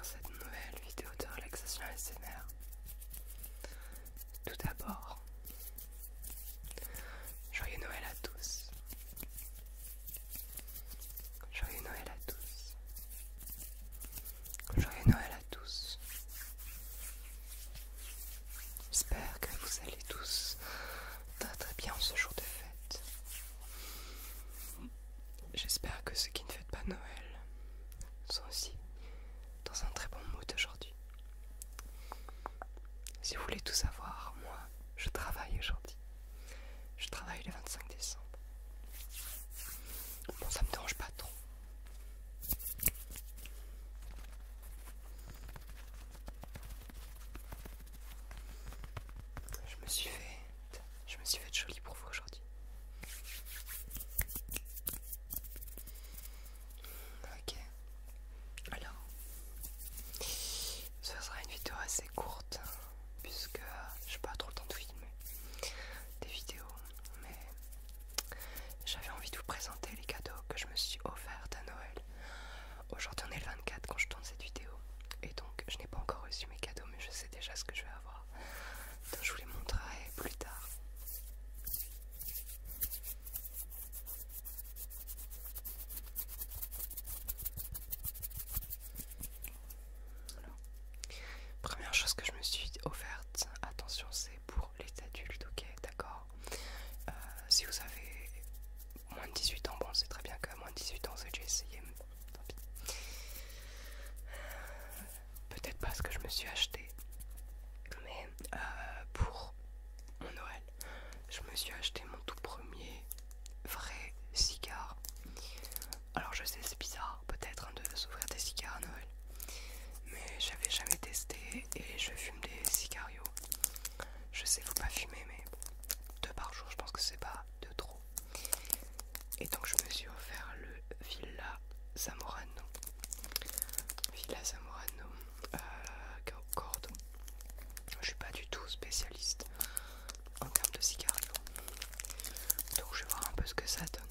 dans cette nouvelle vidéo de relaxation ASMR. Tout d'abord, joyeux Noël à tous. Joyeux Noël à tous. Joyeux Noël à tous. J'espère que vous allez tous très très bien en ce jour de fête. J'espère que ceux qui ne fêtent pas Noël sont aussi dans un très bon mood aujourd'hui. Si vous voulez tout savoir, moi, je travaille aujourd'hui. Je travaille le 25 décembre. Bon, ça me dérange pas trop. Je me suis fait jolie pour vous aujourd'hui. Ok. Alors, ce sera une vidéo assez courte, puisque j'ai pas trop le temps de filmer des vidéos, mais j'avais envie de vous présenter les cadeaux que je me suis offerts à Noël. Aujourd'hui on est le 24 quand je tourne cette vidéo, et donc je n'ai pas encore reçu mes cadeaux, mais je sais déjà ce que je vais avoir. Donc je vous les montrerai plus tard. Alors, première chose que je me suis offerte, attention, c'est pour les adultes, ok, d'accord. Si vous avez moins de 18 ans, bon c'est très bien que moins de 18 ans vous avez déjà essayé, mais bon, tant pis. Peut-être pas ce que je me suis acheté, mais pour mon Noël, je me suis acheté mon tout premier vrai cigare. Alors je sais, c'est bizarre peut-être de s'ouvrir des cigares à Noël, mais j'avais jamais testé et je fume des cigarios. Je sais, faut pas fumer, mais bon, 2 par jour, je pense que c'est pas de trop. Et donc je me suis offert le Villa Zamorano. Villa Zamorano Cordo. Je suis pas du tout spécialiste en termes de cigario, donc je vais voir un peu ce que ça donne.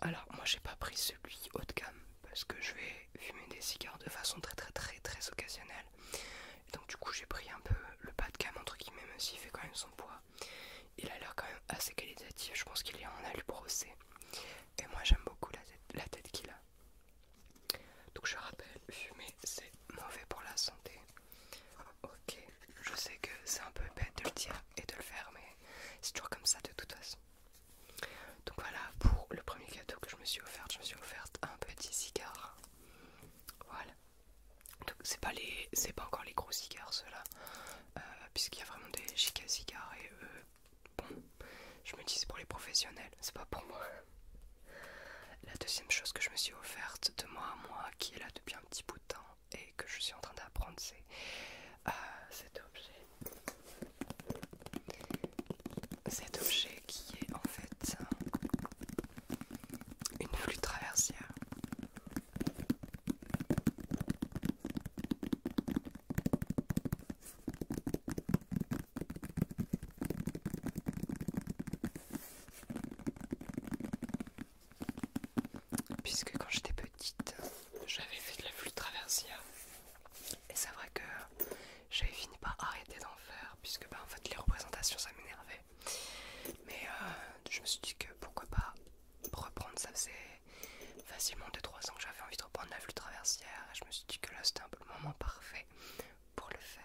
Alors moi j'ai pas pris celui haut de gamme parce que je vais fumer des cigares de façon très occasionnelle. Et donc du coup j'ai pris un peu le bas de gamme entre guillemets, même s'il fait quand même son poids. Il a l'air quand même assez qualitatif, je pense qu'il est en alu brossé. Et moi j'aime beaucoup la tête qu'il a. Donc je rappelle, fumer c'est mauvais pour la santé. Ok, je sais que c'est un peu bête de le dire et de le faire, mais c'est toujours comme ça de toute façon. Donc voilà, pour le premier cadeau que je me suis offert un petit cigare. Voilà. Donc c'est pas encore les gros cigares ceux-là, puisqu'il y a vraiment des giga cigares et bon, je me dis c'est pour les professionnels, c'est pas pour moi. La deuxième chose que je me suis offerte de moi à moi, qui est là depuis un petit bout de temps et que je suis en train d'apprendre, c'est cet objet. Cet objet qui est en fait une flûte traversière. Puisque quand j'étais petite, j'avais fait de la flûte traversière. Et c'est vrai que j'avais fini par arrêter d'en faire, puisque en fait les représentations ça m'énervait. Mais je me suis dit que pourquoi pas reprendre, ça faisait facilement 2-3 ans que j'avais envie de reprendre la flûte traversière. Et je me suis dit que là c'était un peu le moment parfait pour le faire.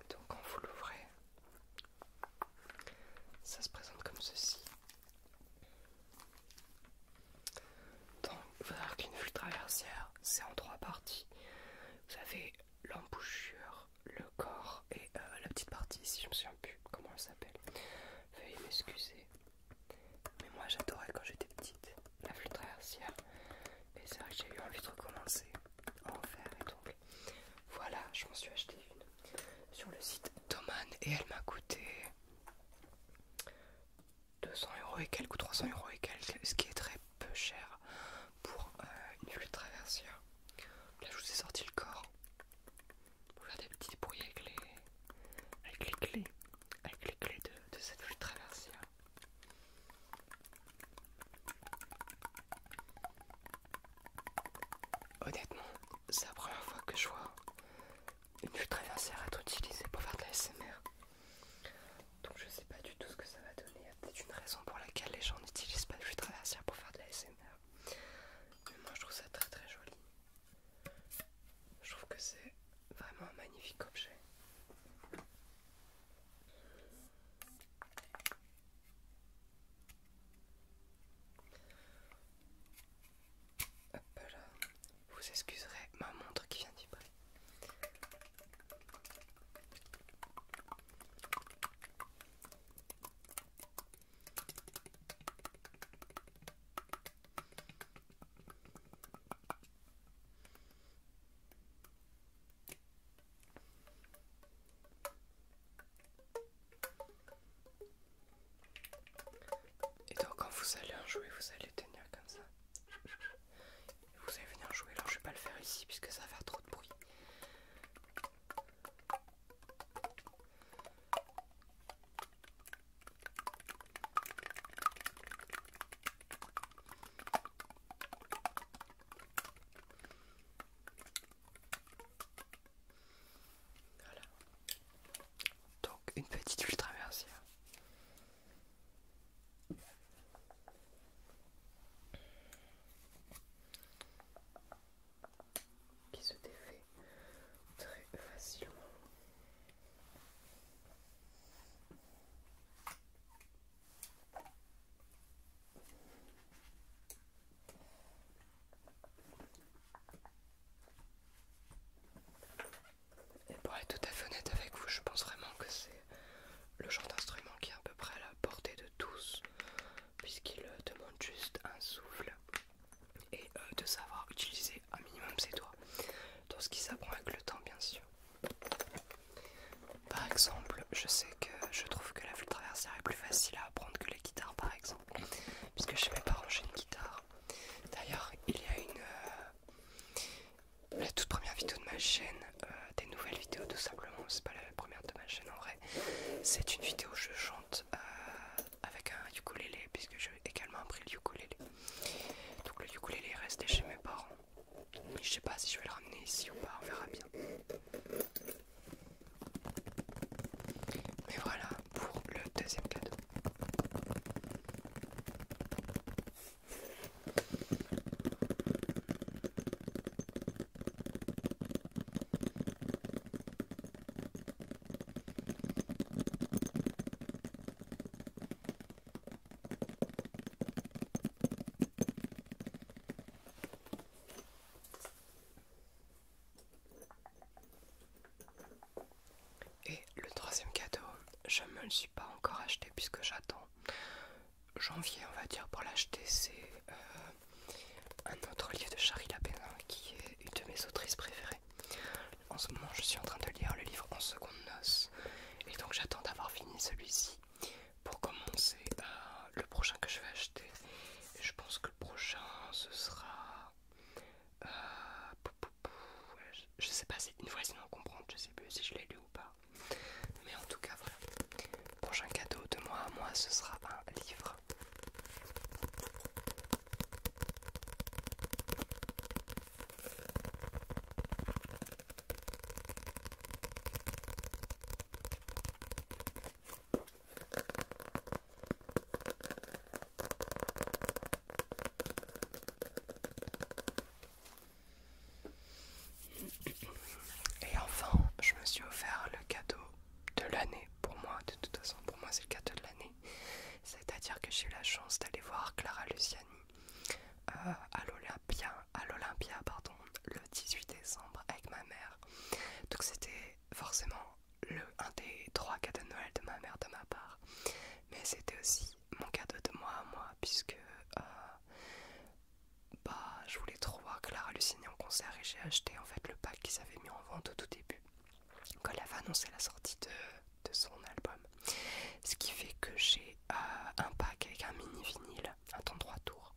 Donc quand vous l'ouvrez, ça se présente comme ceci. Donc il faut savoir qu'une flûte traversière, c'est en 3 parties. Vous avez l'embouchure, le corps et la petite partie ici, je me souviens plus comment elle s'appelle. Veuillez m'excuser. Mais moi j'adorais quand j'étais petite la flûte traversière. Et c'est vrai que j'ai eu envie de recommencer à en faire. Et donc voilà, je m'en suis acheté une sur le site Thomann et elle m'a coûté 200 € et quelques ou 300 € et quelques, ce qui est très peu cher pour une flûte traversière. Là je vous ai sorti le corps pour faire des petits bruits avec les clés de cette flûte traversière. Honnêtement, c'est la première fois que je vois une flûte traversière être utilisée pour faire de la SMR. Donc je sais pas du tout ce que ça va donner. Il y a peut-être une raison pour laquelle les gens n'utilisent pas de flûte traversière pour faire de la SMR. Mais moi je trouve ça très joli. Je trouve que c'est vraiment un magnifique objet. Hop là, vous excuserez ma montre qui vient de vibrer. ma chaîne des nouvelles vidéos tout simplement. C'est pas la première de ma chaîne en vrai. C'est une vidéo où je chante avec un ukulélé puisque j'ai également appris le ukulélé. Donc le ukulélé est resté chez mes parents. Je sais pas si je vais le ramener ici ou pas, on verra bien. Mais voilà pour le deuxième cadeau. Et le troisième cadeau, je me le suis pas encore acheté puisque j'attends janvier on va dire pour l'acheter. C'est un autre livre de Shari Lapénin qui est une de mes autrices préférées. En ce moment je suis en train de lire le livre En seconde noces et donc j'attends d'avoir fini celui-ci pour commencer le prochain que je vais acheter. Et je pense que le prochain ce sera je sais pas, c'est Une voisine en comprendre, je sais plus si je l'ai lu ou pas. Mais en tout cas voilà. Prochain cadeau de moi à moi ce sera un livre. Et enfin, je me suis offert le cadeau de l'année. Pour moi, de toute façon, pour moi c'est le cadeau de l'année. C'est-à-dire que j'ai eu la chance d'aller voir Clara Luciani à l'Olympia, pardon, le 18 décembre avec ma mère. Donc c'était forcément un des 3 cadeaux de Noël de ma mère de ma part. Mais c'était aussi mon cadeau de moi à moi puisque je voulais trop voir Clara Luciani en concert et j'ai acheté en fait le pack qu'ils avaient mis en vente au tout début quand elle avait annoncé la sortie de son album. Ce qui fait que j'ai un pack avec un mini vinyle, un 33 tours.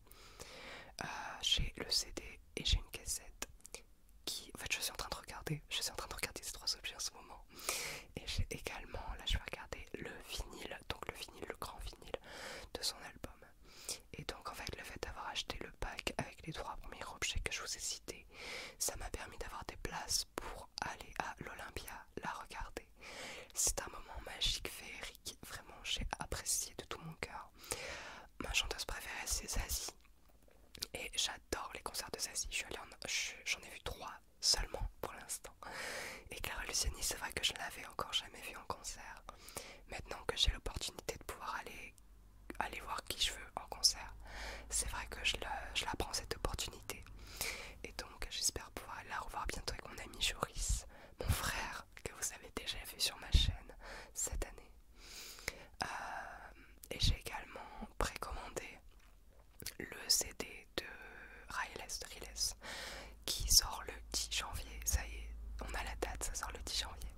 J'ai le CD et j'ai une cassette qui, en fait je suis en train de regarder ces 3 objets en ce moment. Et j'ai également, là je vais regarder le vinyle, donc le grand vinyle de son album. Et donc en fait le fait d'avoir acheté le pack avec les 3 premiers objets que je vous ai cités, ça m'a permis d'avoir des places pour aller à l'Olympia la regarder. C'est un moment magique, féerique, vraiment j'ai apprécié de tout mon cœur. Ma chanteuse préférée c'est Zazie et j'adore les concerts de Zazie. J'en ai vu 3 seulement pour l'instant. Et Clara Luciani, c'est vrai que je l'avais encore jamais vue en concert. Maintenant que j'ai l'opportunité de pouvoir aller voir qui je veux en concert, c'est vrai que je la prends cette opportunité. Et donc j'espère pouvoir aller la revoir bientôt avec mon ami Joris, mon frère, que vous avez déjà vu sur ma chaîne cette année. Et j'ai également précommandé le CD de Riles qui sort le 10 janvier. Ça y est, on a la date, ça sort le 10 janvier.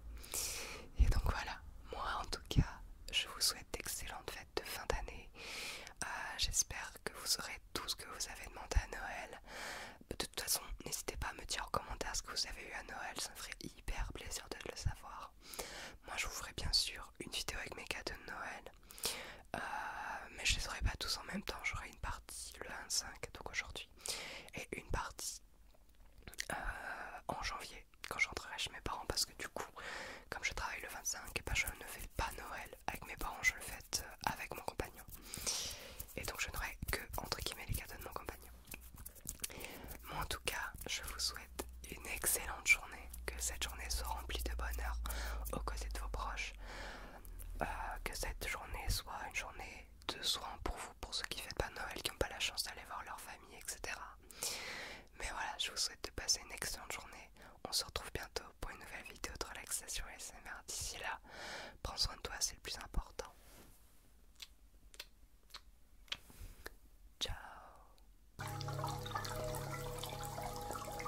Et donc voilà, moi en tout cas, je vous souhaite d'excellentes fêtes de fin d'année. J'espère que vous aurez tout ce que vous avez demandé à Noël. De toute façon, n'hésitez pas à me dire en commentaire ce que vous avez eu à Noël, ça me ferait hyper plaisir de le savoir. Moi je vous ferai bien sûr une vidéo avec mes cadeaux de Noël. Mais je les aurai pas tous en même temps, j'aurai une partie le 25, donc aujourd'hui, et une partie en janvier, quand j'entrerai chez mes parents, parce que du coup, comme je travaille le 25, je ne fais pas Noël avec mes parents, je le fête avec mon compagnon. Et donc je n'aurai que, entre guillemets, les cadeaux de mon compagnon. Moi en tout cas, je vous souhaite une excellente journée, que cette journée soit remplie de bonheur aux côtés de vos proches, que cette journée soit une journée de soin pour vous, pour ceux qui ne fêtent pas Noël, qui n'ont pas la chance d'aller voir leur famille, etc. Mais voilà, je vous souhaite de passer une excellente journée. On se retrouve bientôt pour une nouvelle vidéo de relaxation ASMR. D'ici là, prends soin de toi, c'est le plus important.